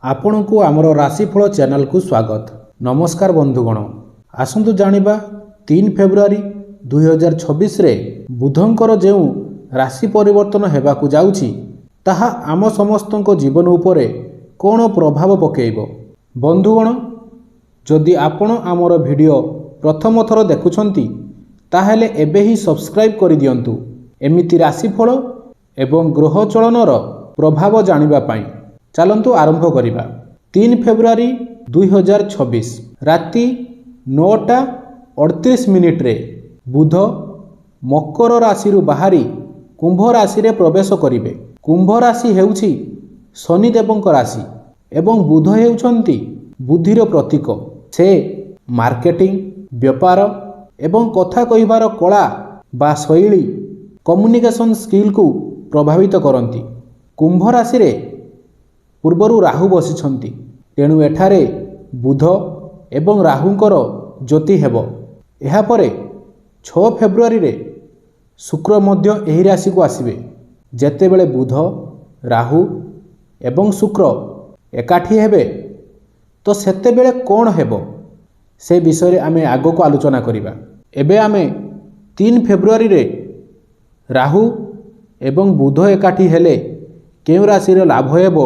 ଆପଣଙ୍କୁ ଆମର ରାଶିଫଳ ଚ୍ୟାନେଲକୁ ସ୍ୱାଗତ। ନମସ୍କାର ବନ୍ଧୁଗଣ, ଆସନ୍ତୁ ଜାଣିବା 3 ଫେବୃଆରୀ 2026ରେ ବୁଧଙ୍କର ଯେଉଁ ରାଶି ପରିବର୍ତ୍ତନ ହେବାକୁ ଯାଉଛି ତାହା ଆମ ସମସ୍ତଙ୍କ ଜୀବନ ଉପରେ କ'ଣ ପ୍ରଭାବ ପକାଇବ। ବନ୍ଧୁଗଣ, ଯଦି ଆପଣ ଆମର ଭିଡ଼ିଓ ପ୍ରଥମ ଥର ଦେଖୁଛନ୍ତି ତାହେଲେ ଏବେ ହିଁ ସବସ୍କ୍ରାଇବ୍ କରିଦିଅନ୍ତୁ ଏମିତି ରାଶିଫଳ ଏବଂ ଗ୍ରହ ଚଳନର ପ୍ରଭାବ ଜାଣିବା ପାଇଁ। ଚାଲନ୍ତୁ ଆରମ୍ଭ କରିବା। 3 ଫେବୃଆରୀ 2026 ରାତି 9:38ରେ ବୁଧ ମକର ରାଶିରୁ ବାହାରି କୁମ୍ଭ ରାଶିରେ ପ୍ରବେଶ କରିବେ। କୁମ୍ଭ ରାଶି ହେଉଛି ଶନିଦେବଙ୍କ ରାଶି ଏବଂ ବୁଧ ହେଉଛନ୍ତି ବୁଦ୍ଧିର ପ୍ରତୀକ। ସେ ମାର୍କେଟିଂ, ବେପାର ଏବଂ କଥା କହିବାର କଳା ବା ଶୈଳୀ କମ୍ୟୁନିକେସନ୍ ସ୍କିଲ୍କୁ ପ୍ରଭାବିତ କରନ୍ତି। କୁମ୍ଭ ରାଶିରେ ପୂର୍ବରୁ ରାହୁ ବସିଛନ୍ତି, ତେଣୁ ଏଠାରେ ବୁଧ ଏବଂ ରାହୁଙ୍କର ଜ୍ୟୋତି ହେବ। ଏହାପରେ 6 ଫେବୃଆରୀରେ ଶୁକ୍ର ମଧ୍ୟ ଏହି ରାଶିକୁ ଆସିବେ। ଯେତେବେଳେ ବୁଧ, ରାହୁ ଏବଂ ଶୁକ୍ର ଏକାଠି ହେବେ ତ ସେତେବେଳେ କ'ଣ ହେବ ସେ ବିଷୟରେ ଆମେ ଆଗକୁ ଆଲୋଚନା କରିବା। ଏବେ ଆମେ 3 ଫେବୃଆରୀରେ ରାହୁ ଏବଂ ବୁଧ ଏକାଠି ହେଲେ କେଉଁ ରାଶିରେ ଲାଭ ହେବ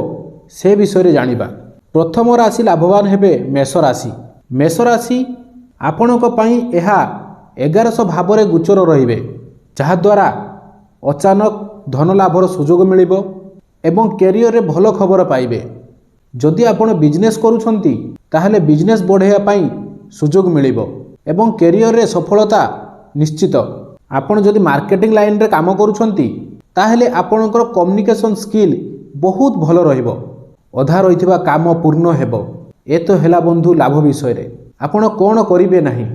ସେ ବିଷୟରେ ଜାଣିବା। ପ୍ରଥମ ରାଶି ଲାଭବାନ ହେବେ ମେଷ ରାଶି। ମେଷ ରାଶି ଆପଣଙ୍କ ପାଇଁ ଏହା 1100 ଭାବରେ ଗୋଚର ରହିବେ, ଯାହାଦ୍ୱାରା ଅଚାନକ ଧନ ଲାଭର ସୁଯୋଗ ମିଳିବ ଏବଂ କ୍ୟାରିୟରରେ ଭଲ ଖବର ପାଇବେ। ଯଦି ଆପଣ ବିଜନେସ୍ କରୁଛନ୍ତି ତାହେଲେ ବିଜନେସ୍ ବଢ଼ାଇବା ପାଇଁ ସୁଯୋଗ ମିଳିବ ଏବଂ କ୍ୟାରିୟରରେ ସଫଳତା ନିଶ୍ଚିତ। ଆପଣ ଯଦି ମାର୍କେଟିଂ ଲାଇନରେ କାମ କରୁଛନ୍ତି ତାହେଲେ ଆପଣଙ୍କର କମ୍ୟୁନିକେସନ୍ ସ୍କିଲ୍ ବହୁତ ଭଲ ରହିବ। ଅଧା ରହିଥିବା କାମ ପୂର୍ଣ୍ଣ ହେବ। ଏ ତ ହେଲା ବନ୍ଧୁ ଲାଭ ବିଷୟରେ। ଆପଣ କ'ଣ କରିବେ ନାହିଁ?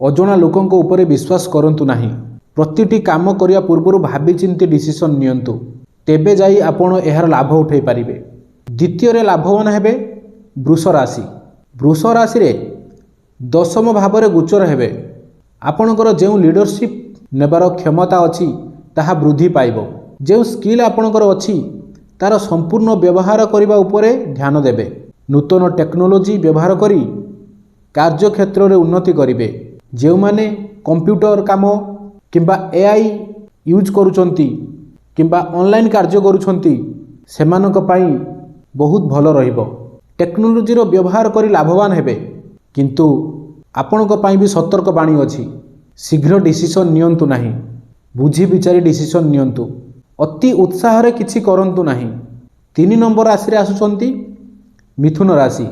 ଅଜଣା ଲୋକଙ୍କ ଉପରେ ବିଶ୍ୱାସ କରନ୍ତୁ ନାହିଁ। ପ୍ରତିଟି କାମ କରିବା ପୂର୍ବରୁ ଭାବିଚିନ୍ତି ଡିସିସନ୍ ନିଅନ୍ତୁ, ତେବେ ଯାଇ ଆପଣ ଏହାର ଲାଭ ଉଠାଇ ପାରିବେ। ଦ୍ୱିତୀୟରେ ଲାଭବାନ ହେବେ ବୃଷ ରାଶି। ବୃଷ ରାଶିରେ 10ମ ଭାବରେ ଗୋଚର ହେବେ। ଆପଣଙ୍କର ଯେଉଁ ଲିଡରସିପ୍ ନେବାର କ୍ଷମତା ଅଛି ତାହା ବୃଦ୍ଧି ପାଇବ। ଯେଉଁ ସ୍କିଲ୍ ଆପଣଙ୍କର ଅଛି ତାର ସମ୍ପୂର୍ଣ୍ଣ ବ୍ୟବହାର କରିବା ଉପରେ ଧ୍ୟାନ ଦେବେ। ନୂତନ ଟେକ୍ନୋଲୋଜି ବ୍ୟବହାର କରି କାର୍ଯ୍ୟକ୍ଷେତ୍ରରେ ଉନ୍ନତି କରିବେ। ଯେଉଁମାନେ କମ୍ପ୍ୟୁଟର କାମ କିମ୍ବା AI ୟୁଜ୍ କରୁଛନ୍ତି କିମ୍ବା ଅନଲାଇନ୍ କାର୍ଯ୍ୟ କରୁଛନ୍ତି ସେମାନଙ୍କ ପାଇଁ ବହୁତ ଭଲ ରହିବ। ଟେକ୍ନୋଲୋଜିର ବ୍ୟବହାର କରି ଲାଭବାନ ହେବେ, କିନ୍ତୁ ଆପଣଙ୍କ ପାଇଁ ବି ସତର୍କ ବାଣୀ ଅଛି। ଶୀଘ୍ର ଡିସିସନ୍ ନିଅନ୍ତୁ ନାହିଁ, ବୁଝି ବିଚାରି ଡିସିସନ୍ ନିଅନ୍ତୁ। ଅତି ଉତ୍ସାହରେ କିଛି କରନ୍ତୁ ନାହିଁ। 3 ନମ୍ବର ରାଶିରେ ଆସୁଛନ୍ତି ମିଥୁନ ରାଶି।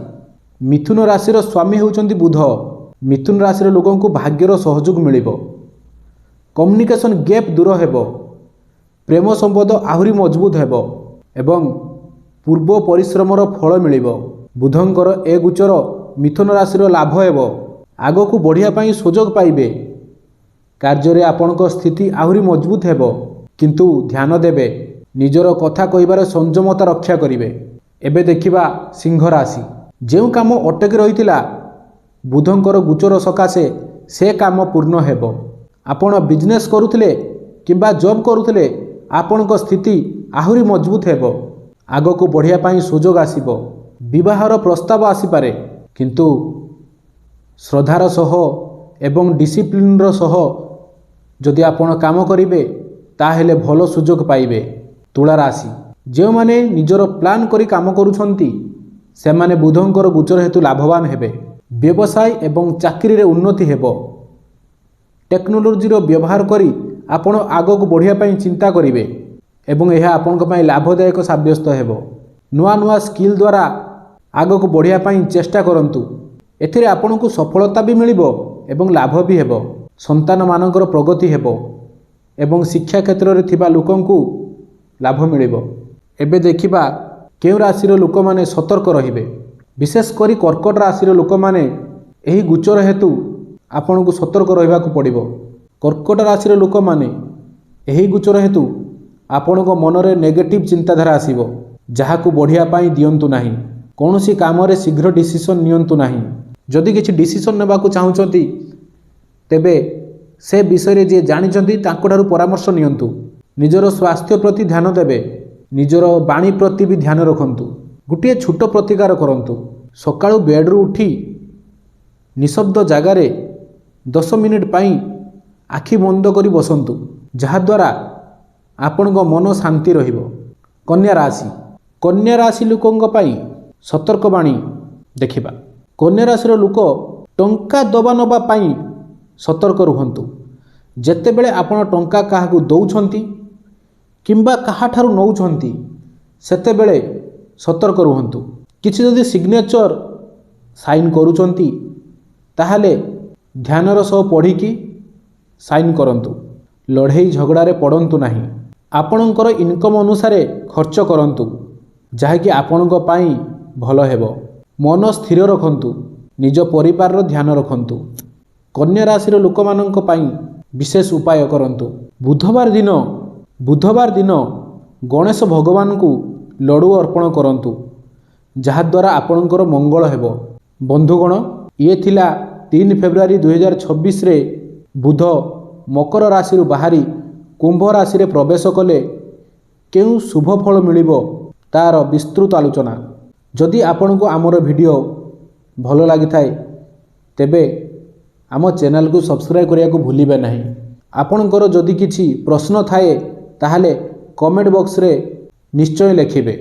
ମିଥୁନ ରାଶିର ସ୍ୱାମୀ ହେଉଛନ୍ତି ବୁଧ। ମିଥୁନ ରାଶିର ଲୋକଙ୍କୁ ଭାଗ୍ୟର ସହଯୋଗ ମିଳିବ। କମ୍ୟୁନିକେସନ୍ ଗ୍ୟାପ୍ ଦୂର ହେବ। ପ୍ରେମ ସମ୍ବନ୍ଧ ଆହୁରି ମଜବୁତ ହେବ ଏବଂ ପୂର୍ବ ପରିଶ୍ରମର ଫଳ ମିଳିବ। ବୁଧଙ୍କର ଏ ଗୋଚର ମିଥୁନ ରାଶିର ଲାଭ ହେବ। ଆଗକୁ ବଢ଼ିବା ପାଇଁ ସୁଯୋଗ ପାଇବେ। କାର୍ଯ୍ୟରେ ଆପଣଙ୍କ ସ୍ଥିତି ଆହୁରି ମଜବୁତ ହେବ, କିନ୍ତୁ ଧ୍ୟାନ ଦେବେ ନିଜର କଥା କହିବାରେ ସଂଯମତା ରକ୍ଷା କରିବେ। ଏବେ ଦେଖିବା ସିଂହ ରାଶି। ଯେଉଁ କାମ ଅଟକି ରହିଥିଲା ବୁଧଙ୍କର ଗୋଚର ସକାଶେ ସେ କାମ ପୂର୍ଣ୍ଣ ହେବ। ଆପଣ ବିଜନେସ୍ କରୁଥିଲେ କିମ୍ବା ଜବ୍ କରୁଥିଲେ ଆପଣଙ୍କ ସ୍ଥିତି ଆହୁରି ମଜବୁତ ହେବ। ଆଗକୁ ବଢ଼ିବା ପାଇଁ ସୁଯୋଗ ଆସିବ। ବିବାହର ପ୍ରସ୍ତାବ ଆସିପାରେ, କିନ୍ତୁ ଶ୍ରଦ୍ଧାର ସହ ଏବଂ ଡିସିପ୍ଲିନର ସହ ଯଦି ଆପଣ କାମ କରିବେ ତାହେଲେ ଭଲ ସୁଯୋଗ ପାଇବେ। ତୁଳା ରାଶି। ଯେଉଁମାନେ ନିଜର ପ୍ଲାନ୍ କରି କାମ କରୁଛନ୍ତି ସେମାନେ ବୁଧଙ୍କର ଗୋଚର ହେତୁ ଲାଭବାନ ହେବେ। ବ୍ୟବସାୟ ଏବଂ ଚାକିରିରେ ଉନ୍ନତି ହେବ। ଟେକ୍ନୋଲୋଜିର ବ୍ୟବହାର କରି ଆପଣ ଆଗକୁ ବଢ଼ିବା ପାଇଁ ଚିନ୍ତା କରିବେ ଏବଂ ଏହା ଆପଣଙ୍କ ପାଇଁ ଲାଭଦାୟକ ସାବ୍ୟସ୍ତ ହେବ। ନୂଆ ନୂଆ ସ୍କିଲ୍ ଦ୍ୱାରା ଆଗକୁ ବଢ଼ିବା ପାଇଁ ଚେଷ୍ଟା କରନ୍ତୁ। ଏଥିରେ ଆପଣଙ୍କୁ ସଫଳତା ବି ମିଳିବ ଏବଂ ଲାଭ ବି ହେବ। ସନ୍ତାନମାନଙ୍କର ପ୍ରଗତି ହେବ ଏବଂ ଶିକ୍ଷା କ୍ଷେତ୍ରରେ ଥିବା ଲୋକଙ୍କୁ ଲାଭ ମିଳିବ। ଏବେ ଦେଖିବା କେଉଁ ରାଶିର ଲୋକମାନେ ସତର୍କ ରହିବେ। ବିଶେଷ କରି କର୍କଟ ରାଶିର ଲୋକମାନେ ଏହି ଗୋଚର ହେତୁ ଆପଣଙ୍କୁ ସତର୍କ ରହିବାକୁ ପଡ଼ିବ। କର୍କଟ ରାଶିର ଲୋକମାନେ ଏହି ଗୋଚର ହେତୁ ଆପଣଙ୍କ ମନରେ ନେଗେଟିଭ୍ ଚିନ୍ତାଧାରା ଆସିବ, ଯାହାକୁ ବଢ଼ିବା ପାଇଁ ଦିଅନ୍ତୁ ନାହିଁ। କୌଣସି କାମରେ ଶୀଘ୍ର ଡିସିସନ୍ ନିଅନ୍ତୁ ନାହିଁ। ଯଦି କିଛି ଡିସିସନ୍ ନେବାକୁ ଚାହୁଁଛନ୍ତି ତେବେ ସେ ବିଷୟରେ ଯିଏ ଜାଣିଛନ୍ତି ତାଙ୍କଠାରୁ ପରାମର୍ଶ ନିଅନ୍ତୁ। ନିଜର ସ୍ୱାସ୍ଥ୍ୟ ପ୍ରତି ଧ୍ୟାନ ଦେବେ। ନିଜର ବାଣୀ ପ୍ରତି ବି ଧ୍ୟାନ ରଖନ୍ତୁ। ଗୋଟିଏ ଛୋଟ ପ୍ରତିକାର କରନ୍ତୁ। ସକାଳୁ ବେଡ଼ରୁ ଉଠି ନିଶବ୍ଦ ଜାଗାରେ 10 ମିନିଟ୍ ପାଇଁ ଆଖି ବନ୍ଦ କରି ବସନ୍ତୁ, ଯାହାଦ୍ୱାରା ଆପଣଙ୍କ ମନ ଶାନ୍ତି ରହିବ। କନ୍ୟା ରାଶି। କନ୍ୟା ରାଶି ଲୋକଙ୍କ ପାଇଁ ସତର୍କବାଣୀ ଦେଖିବା। କନ୍ୟା ରାଶିର ଲୋକ ଟଙ୍କା ଦେବା ନେବା ପାଇଁ ସତର୍କ ରୁହନ୍ତୁ। ଯେତେବେଳେ ଆପଣ ଟଙ୍କା କାହାକୁ ଦେଉଛନ୍ତି କିମ୍ବା କାହାଠାରୁ ନେଉଛନ୍ତି ସେତେବେଳେ ସତର୍କ ରୁହନ୍ତୁ। କିଛି ଯଦି ସିଗ୍ନେଚର ସାଇନ୍ କରୁଛନ୍ତି ତାହେଲେ ଧ୍ୟାନର ସହ ପଢ଼ିକି ସାଇନ୍ କରନ୍ତୁ। ଲଢ଼େଇ ଝଗଡ଼ାରେ ପଡ଼ନ୍ତୁ ନାହିଁ। ଆପଣଙ୍କର ଇନକମ୍ ଅନୁସାରେ ଖର୍ଚ୍ଚ କରନ୍ତୁ, ଯାହାକି ଆପଣଙ୍କ ପାଇଁ ଭଲ ହେବ। ମନ ସ୍ଥିର ରଖନ୍ତୁ। ନିଜ ପରିବାରର ଧ୍ୟାନ ରଖନ୍ତୁ। କନ୍ୟା ରାଶିର ଲୋକମାନଙ୍କ ପାଇଁ ବିଶେଷ ଉପାୟ କରନ୍ତୁ। ବୁଧବାର ଦିନ ଗଣେଶ ଭଗବାନଙ୍କୁ ଲଡ଼ୁ ଅର୍ପଣ କରନ୍ତୁ, ଯାହାଦ୍ୱାରା ଆପଣଙ୍କର ମଙ୍ଗଳ ହେବ। ବନ୍ଧୁଗଣ, ଇଏ ଥିଲା 3 ଫେବୃଆରୀ 2026ରେ ବୁଧ ମକର ରାଶିରୁ ବାହାରି କୁମ୍ଭ ରାଶିରେ ପ୍ରବେଶ କଲେ କେଉଁ ଶୁଭ ଫଳ ମିଳିବ ତାର ବିସ୍ତୃତ ଆଲୋଚନା। ଯଦି ଆପଣଙ୍କୁ ଆମର ଭିଡ଼ିଓ ଭଲ ଲାଗିଥାଏ ତେବେ ଆମ ଚ୍ୟାନେଲକୁ ସବସ୍କ୍ରାଇବ୍ କରିବାକୁ ଭୁଲିବେ ନାହିଁ। ଆପଣଙ୍କର ଯଦି କିଛି ପ୍ରଶ୍ନ ଥାଏ ତାହେଲେ କମେଣ୍ଟ ବକ୍ସରେ ନିଶ୍ଚୟ ଲେଖିବେ।